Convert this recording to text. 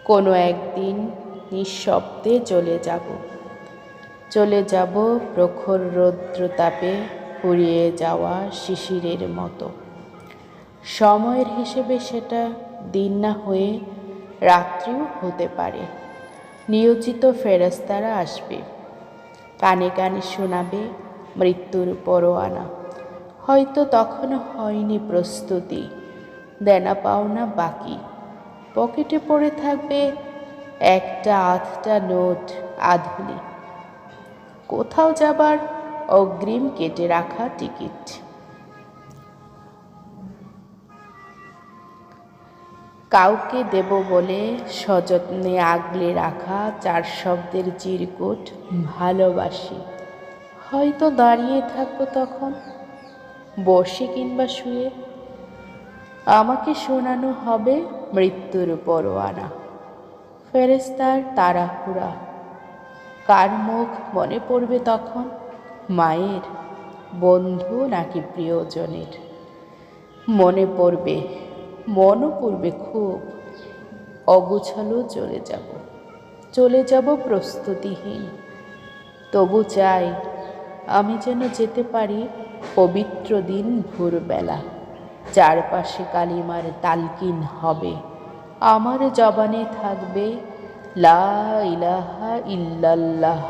কোনো একদিন নিঃশব্দে চলে যাব প্রখর রৌদ্রতাপে ফুরিয়ে যাওয়া শিশিরের মতো। সময়ের হিসেবে সেটা দিন না হয়ে রাত্রিও হতে পারে। নিয়োজিত ফেরেশতারা আসবে, কানে কানে শোনাবে মৃত্যুর পরোয়ানা। হয়তো তখনও হয়নি প্রস্তুতি, দেনা পাওনা বাকি, পকেটে পড়ে থাকবে একটা আধটা নোট আধুলি, কোথাও যাবার অগ্রিম কেটে রাখা টিকিট। কাউকে দেব বলে সযত্নে আগলে রাখা 4 শব্দের চিরকুট ভালোবাসি। হয়তো দাঁড়িয়ে থাকবো তখন, বসে কিংবা শুয়ে, আমাকে শোনানো হবে মৃত্যুর পরোয়ানা। ফেরেশতার তাড়াহুড়া, কার মুখ মনে পড়বে তখন? মায়ের, বন্ধু নাকি প্রিয়জনের? মনে পড়বে, মনও পড়বে খুব। অগুছালো চলে যাব প্রস্তুতিহীন। তবু চাই আমি যেন যেতে পারি পবিত্র দিন ভোরবেলা। চারপাশে কালিমার তালকিন হবে, আমার জবানে থাকবে লা ইলাহা ইল্লাল্লাহ।